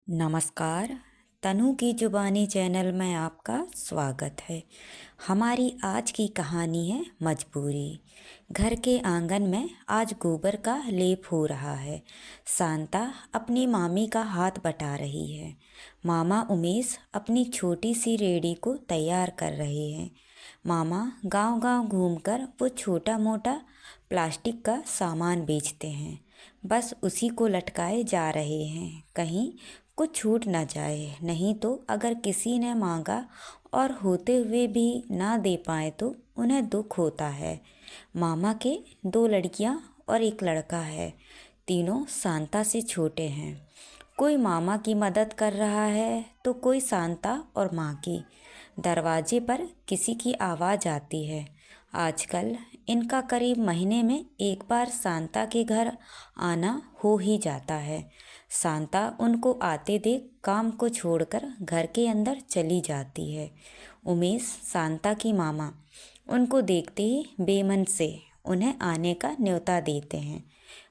नमस्कार। तनु की जुबानी चैनल में आपका स्वागत है। हमारी आज की कहानी है मजबूरी। घर के आंगन में आज गोबर का लेप हो रहा है। शांता अपनी मामी का हाथ बटा रही है। मामा उमेश अपनी छोटी सी रेडी को तैयार कर रहे हैं। मामा गांव-गांव घूमकर वो छोटा मोटा प्लास्टिक का सामान बेचते हैं। बस उसी को लटकाए जा रहे हैं, कहीं कुछ छूट ना जाए। नहीं तो अगर किसी ने मांगा और होते हुए भी ना दे पाए तो उन्हें दुख होता है। मामा के 2 लड़कियां और 1 लड़का है। तीनों शांता से छोटे हैं। कोई मामा की मदद कर रहा है तो कोई शांता और माँ की। दरवाजे पर किसी की आवाज़ आती है। आजकल इनका करीब महीने में 1 बार शांता के घर आना हो ही जाता है। शांता उनको आते देख काम को छोड़कर घर के अंदर चली जाती है। उमेश, शांता की मामा, उनको देखते ही बेमन से उन्हें आने का न्योता देते हैं।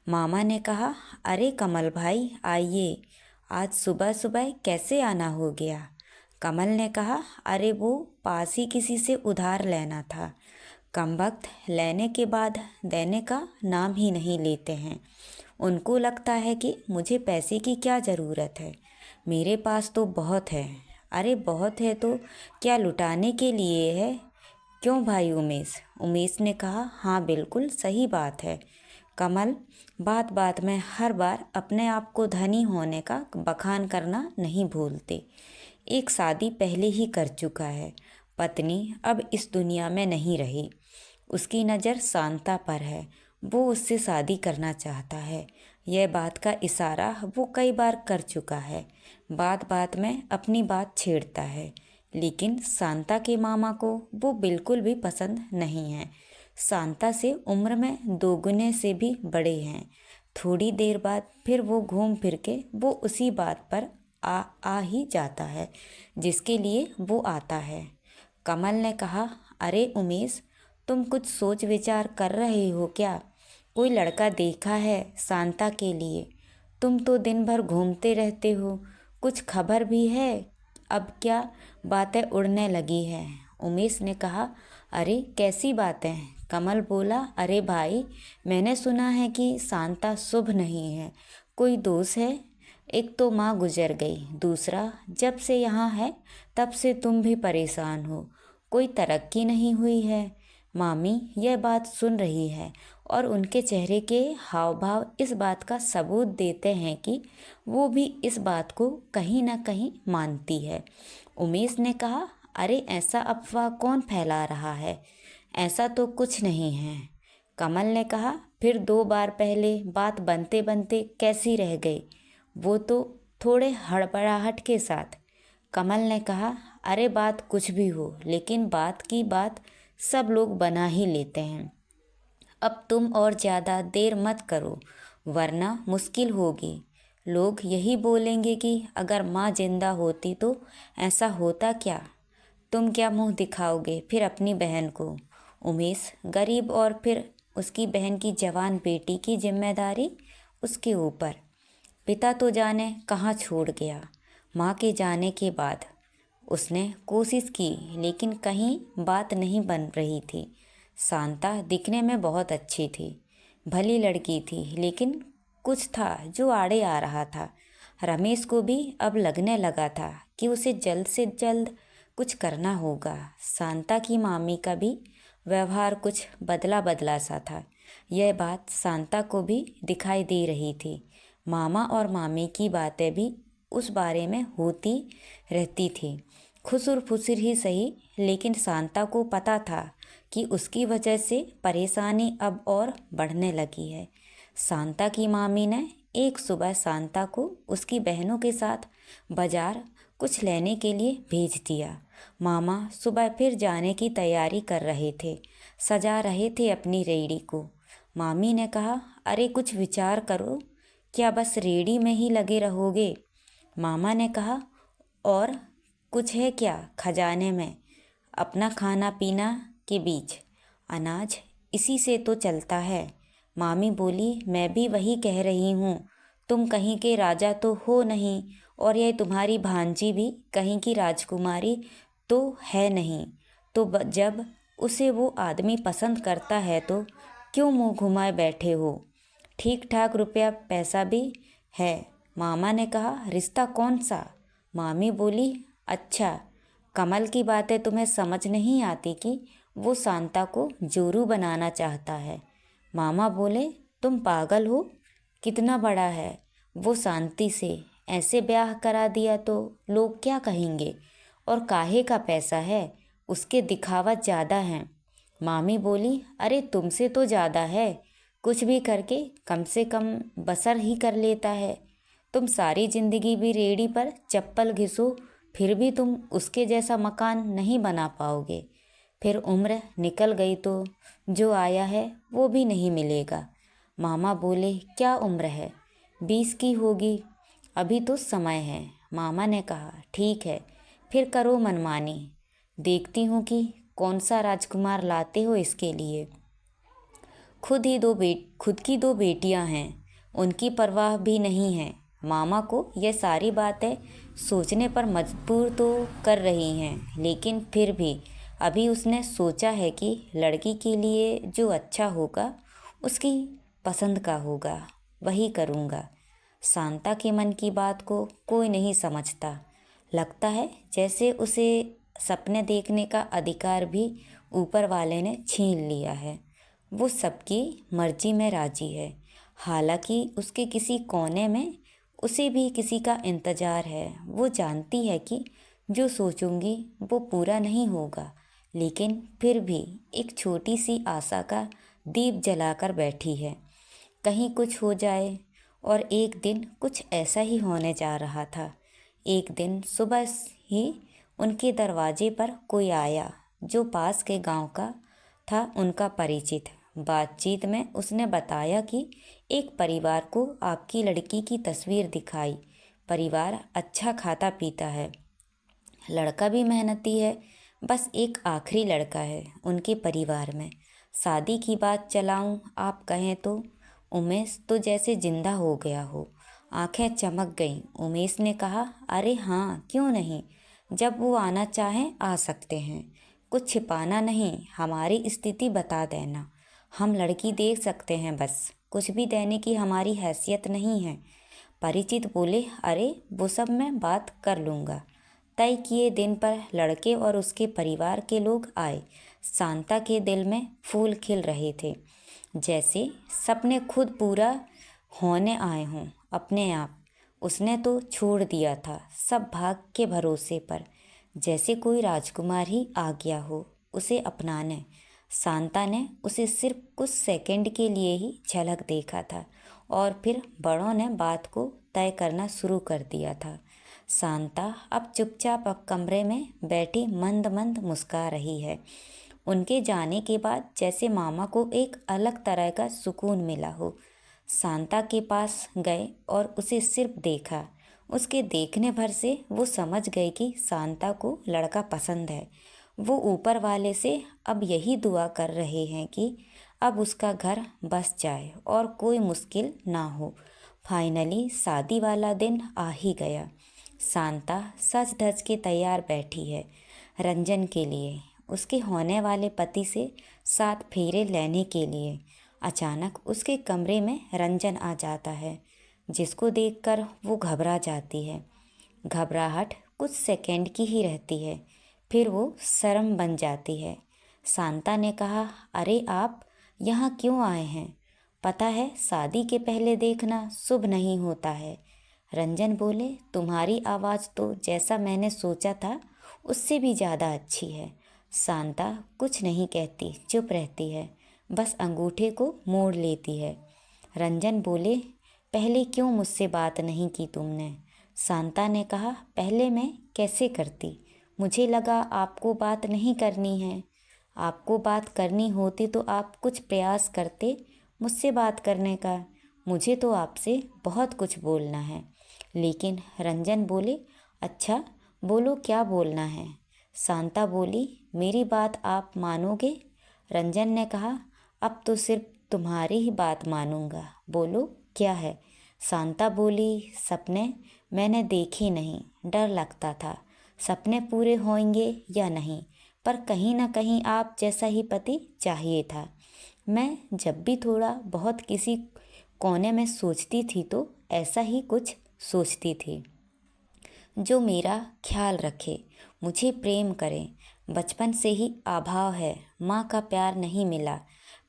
मामा ने कहा, अरे कमल भाई आइए, आज सुबह सुबह कैसे आना हो गया। कमल ने कहा, अरे वो पास ही किसी से उधार लेना था। कमबख्त लेने के बाद देने का नाम ही नहीं लेते हैं। उनको लगता है कि मुझे पैसे की क्या ज़रूरत है, मेरे पास तो बहुत है। अरे बहुत है तो क्या लुटाने के लिए है? क्यों भाई उमेश? उमेश ने कहा, हाँ बिल्कुल सही बात है। कमल बात बात में हर बार अपने आप को धनी होने का बखान करना नहीं भूलते। एक शादी पहले ही कर चुका है। पत्नी अब इस दुनिया में नहीं रही। उसकी नज़र शांता पर है। वो उससे शादी करना चाहता है। यह बात का इशारा वो कई बार कर चुका है। बात बात में अपनी बात छेड़ता है। लेकिन शांता के मामा को वो बिल्कुल भी पसंद नहीं है। शांता से उम्र में 2 गुने से भी बड़े हैं। थोड़ी देर बाद फिर वो घूम फिर के वो उसी बात पर आ ही जाता है जिसके लिए वो आता है। कमल ने कहा, अरे उमेश, तुम कुछ सोच विचार कर रहे हो क्या? कोई लड़का देखा है शांता के लिए? तुम तो दिन भर घूमते रहते हो, कुछ खबर भी है? अब क्या बातें उड़ने लगी हैं। उमेश ने कहा, अरे कैसी बातें? कमल बोला, अरे भाई, मैंने सुना है कि शांता शुभ नहीं है। कोई दोष है? एक तो माँ गुजर गई, दूसरा जब से यहाँ है तब से तुम भी परेशान हो, कोई तरक्की नहीं हुई है। मामी यह बात सुन रही है और उनके चेहरे के हाव भाव इस बात का सबूत देते हैं कि वो भी इस बात को कहीं ना कहीं मानती है। उमेश ने कहा, अरे ऐसा अफवाह कौन फैला रहा है? ऐसा तो कुछ नहीं है। कमल ने कहा, फिर 2 बार पहले बात बनते बनते कैसी रह गई, वो तो थोड़े हड़बड़ाहट के साथ। कमल ने कहा, अरे बात कुछ भी हो, लेकिन बात की बात सब लोग बना ही लेते हैं। अब तुम और ज़्यादा देर मत करो वरना मुश्किल होगी। लोग यही बोलेंगे कि अगर माँ जिंदा होती तो ऐसा होता क्या। तुम क्या मुंह दिखाओगे फिर अपनी बहन को? उमेश गरीब और फिर उसकी बहन की जवान बेटी की जिम्मेदारी उसके ऊपर। पिता तो जाने कहाँ छोड़ गया। माँ के जाने के बाद उसने कोशिश की लेकिन कहीं बात नहीं बन रही थी। शांता दिखने में बहुत अच्छी थी, भली लड़की थी, लेकिन कुछ था जो आड़े आ रहा था। रमेश को भी अब लगने लगा था कि उसे जल्द से जल्द कुछ करना होगा। शांता की मामी का भी व्यवहार कुछ बदला बदला सा था। यह बात शांता को भी दिखाई दे रही थी। मामा और मामी की बातें भी उस बारे में होती रहती थी, खुसुर फुसुर ही सही, लेकिन शांता को पता था कि उसकी वजह से परेशानी अब और बढ़ने लगी है। शांता की मामी ने एक सुबह शांता को उसकी बहनों के साथ बाजार कुछ लेने के लिए भेज दिया। मामा सुबह फिर जाने की तैयारी कर रहे थे, सजा रहे थे अपनी रेहड़ी को। मामी ने कहा, अरे कुछ विचार करो, क्या बस रेहड़ी में ही लगे रहोगे? मामा ने कहा, और कुछ है क्या खजाने में? अपना खाना पीना के बीच अनाज, इसी से तो चलता है। मामी बोली, मैं भी वही कह रही हूँ, तुम कहीं के राजा तो हो नहीं और यह तुम्हारी भांजी भी कहीं की राजकुमारी तो है नहीं। तो जब उसे वो आदमी पसंद करता है तो क्यों मुंह घुमाए बैठे हो? ठीक ठाक रुपया पैसा भी है। मामा ने कहा, रिश्ता कौन सा? मामी बोली, अच्छा, कमल की बातें तुम्हें समझ नहीं आती कि वो शांता को जोरू बनाना चाहता है। मामा बोले, तुम पागल हो? कितना बड़ा है वो शांति से, ऐसे ब्याह करा दिया तो लोग क्या कहेंगे? और काहे का पैसा है? उसके दिखावा ज़्यादा हैं। मामी बोली, अरे तुमसे तो ज़्यादा है, कुछ भी करके कम से कम बसर ही कर लेता है। तुम सारी जिंदगी भी रेहड़ी पर चप्पल घिसो, फिर भी तुम उसके जैसा मकान नहीं बना पाओगे। फिर उम्र निकल गई तो जो आया है वो भी नहीं मिलेगा। मामा बोले, क्या उम्र है? 20 की होगी, अभी तो समय है। मामा ने कहा, ठीक है, फिर करो मनमानी, देखती हूँ कि कौन सा राजकुमार लाते हो इसके लिए। खुद की दो बेटियां हैं, उनकी परवाह भी नहीं है। मामा को यह सारी बातें सोचने पर मजबूर तो कर रही हैं, लेकिन फिर भी अभी उसने सोचा है कि लड़की के लिए जो अच्छा होगा, उसकी पसंद का होगा, वही करूँगा। शांता के मन की बात को कोई नहीं समझता। लगता है जैसे उसे सपने देखने का अधिकार भी ऊपर वाले ने छीन लिया है। वो सबकी मर्जी में राजी है। हालांकि उसके किसी कोने में उसे भी किसी का इंतज़ार है। वो जानती है कि जो सोचूंगी वो पूरा नहीं होगा, लेकिन फिर भी एक छोटी सी आशा का दीप जलाकर बैठी है, कहीं कुछ हो जाए। और एक दिन कुछ ऐसा ही होने जा रहा था। एक दिन सुबह ही उनके दरवाजे पर कोई आया जो पास के गांव का था, उनका परिचित। बातचीत में उसने बताया कि एक परिवार को आपकी लड़की की तस्वीर दिखाई। परिवार अच्छा खाता पीता है, लड़का भी मेहनती है, बस एक आखिरी लड़का है उनके परिवार में। शादी की बात चलाऊं आप कहें तो उमेश तो जैसे जिंदा हो गया हो। आंखें चमक गईं। उमेश ने कहा, अरे हाँ, क्यों नहीं, जब वो आना चाहें आ सकते हैं। कुछ छिपाना नहीं, हमारी स्थिति बता देना, हम लड़की देख सकते हैं, बस कुछ भी देने की हमारी हैसियत नहीं है। परिचित बोले, अरे वो सब मैं बात कर लूँगा। तय किए दिन पर लड़के और उसके परिवार के लोग आए। शांता के दिल में फूल खिल रहे थे, जैसे सपने खुद पूरा होने आए हों अपने आप। उसने तो छोड़ दिया था सब भाग के भरोसे पर, जैसे कोई राजकुमार ही आ गया हो उसे अपनाने। शांता ने उसे सिर्फ कुछ सेकंड के लिए ही झलक देखा था और फिर बड़ों ने बात को तय करना शुरू कर दिया था। शांता अब चुपचाप अब कमरे में बैठी मंद मंद मुस्कुरा रही है। उनके जाने के बाद जैसे मामा को एक अलग तरह का सुकून मिला हो। शांता के पास गए और उसे सिर्फ देखा। उसके देखने भर से वो समझ गए कि शांता को लड़का पसंद है। वो ऊपर वाले से अब यही दुआ कर रहे हैं कि अब उसका घर बस जाए और कोई मुश्किल ना हो। फाइनली शादी वाला दिन आ ही गया। शांता सज धज के तैयार बैठी है रंजन के लिए, उसके होने वाले पति से 7 फेरे लेने के लिए। अचानक उसके कमरे में रंजन आ जाता है, जिसको देखकर वो घबरा जाती है। घबराहट कुछ सेकंड की ही रहती है, फिर वो शर्म बन जाती है। शांता ने कहा, अरे आप यहाँ क्यों आए हैं? पता है शादी के पहले देखना शुभ नहीं होता है। रंजन बोले, तुम्हारी आवाज़ तो जैसा मैंने सोचा था उससे भी ज़्यादा अच्छी है। शांता कुछ नहीं कहती, चुप रहती है, बस अंगूठे को मोड़ लेती है। रंजन बोले, पहले क्यों मुझसे बात नहीं की तुमने? शांता ने कहा, पहले मैं कैसे करती? मुझे लगा आपको बात नहीं करनी है। आपको बात करनी होती तो आप कुछ प्रयास करते मुझसे बात करने का। मुझे तो आपसे बहुत कुछ बोलना है। लेकिन रंजन बोले, अच्छा बोलो, क्या बोलना है? शांता बोली, मेरी बात आप मानोगे? रंजन ने कहा, अब तो सिर्फ तुम्हारी ही बात मानूंगा, बोलो क्या है? शांता बोली, सपने मैंने देखी नहीं, डर लगता था सपने पूरे होंगे या नहीं, पर कहीं ना कहीं आप जैसा ही पति चाहिए था। मैं जब भी थोड़ा बहुत किसी कोने में सोचती थी तो ऐसा ही कुछ सोचती थी, जो मेरा ख्याल रखे, मुझे प्रेम करे। बचपन से ही अभाव है, माँ का प्यार नहीं मिला,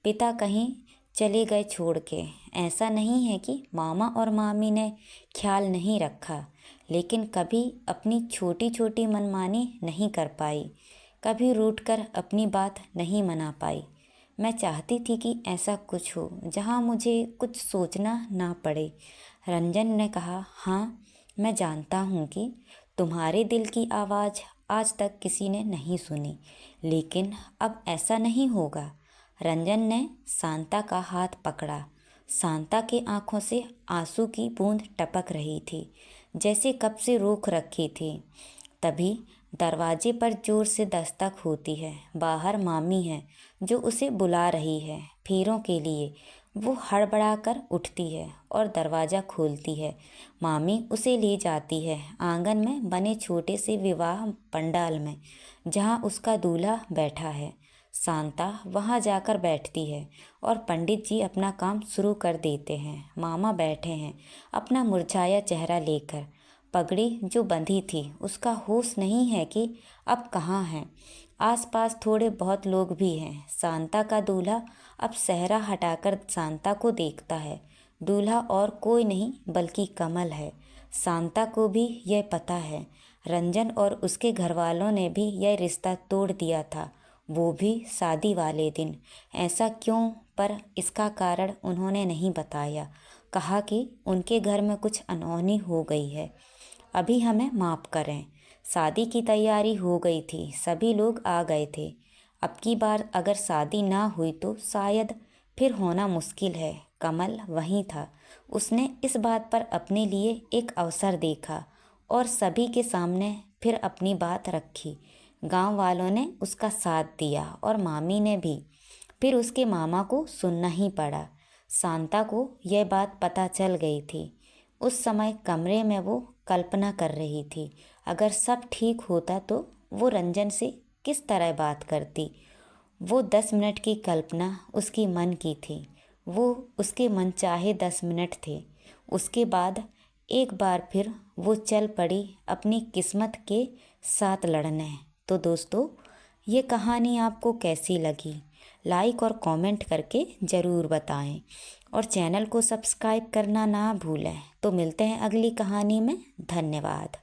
पिता कहीं चले गए छोड़ के। ऐसा नहीं है कि मामा और मामी ने ख्याल नहीं रखा, लेकिन कभी अपनी छोटी छोटी मनमानी नहीं कर पाई, कभी रूठ कर अपनी बात नहीं मना पाई। मैं चाहती थी कि ऐसा कुछ हो जहाँ मुझे कुछ सोचना ना पड़े। रंजन ने कहा, हाँ, मैं जानता हूँ कि तुम्हारे दिल की आवाज़ आज तक किसी ने नहीं सुनी, लेकिन अब ऐसा नहीं होगा। रंजन ने शांता का हाथ पकड़ा। शांता के आंखों से आंसू की बूंद टपक रही थी, जैसे कब से रोक रखी थी। तभी दरवाजे पर जोर से दस्तक होती है। बाहर मामी है, जो उसे बुला रही है फेरों के लिए। वो हड़बड़ाकर उठती है और दरवाज़ा खोलती है। मामी उसे ले जाती है आंगन में बने छोटे से विवाह पंडाल में, जहाँ उसका दूल्हा बैठा है। शांता वहाँ जाकर बैठती है और पंडित जी अपना काम शुरू कर देते हैं। मामा बैठे हैं अपना मुरझाया चेहरा लेकर। पगड़ी जो बंधी थी उसका होश नहीं है कि अब कहाँ है। आसपास थोड़े बहुत लोग भी हैं। शांता का दूल्हा अब सेहरा हटाकर शांता को देखता है। दूल्हा और कोई नहीं बल्कि कमल है। शांता को भी यह पता है, रंजन और उसके घरवालों ने भी यह रिश्ता तोड़ दिया था, वो भी शादी वाले दिन। ऐसा क्यों, पर इसका कारण उन्होंने नहीं बताया। कहा कि उनके घर में कुछ अनहोनी हो गई है, अभी हमें माफ़ करें। शादी की तैयारी हो गई थी, सभी लोग आ गए थे। अब की बार अगर शादी ना हुई तो शायद फिर होना मुश्किल है। कमल वहीं था। उसने इस बात पर अपने लिए एक अवसर देखा और सभी के सामने फिर अपनी बात रखी। गांव वालों ने उसका साथ दिया और मामी ने भी। फिर उसके मामा को सुनना ही पड़ा। शांता को यह बात पता चल गई थी। उस समय कमरे में वो कल्पना कर रही थी, अगर सब ठीक होता तो वो रंजन से किस तरह बात करती। वो 10 मिनट की कल्पना उसकी मन की थी। वो उसके मन चाहे 10 मिनट थे। उसके बाद एक बार फिर वो चल पड़ी अपनी किस्मत के साथ लड़ने। तो दोस्तों, ये कहानी आपको कैसी लगी? लाइक और कमेंट करके ज़रूर बताएं और चैनल को सब्सक्राइब करना ना भूलें। तो मिलते हैं अगली कहानी में। धन्यवाद।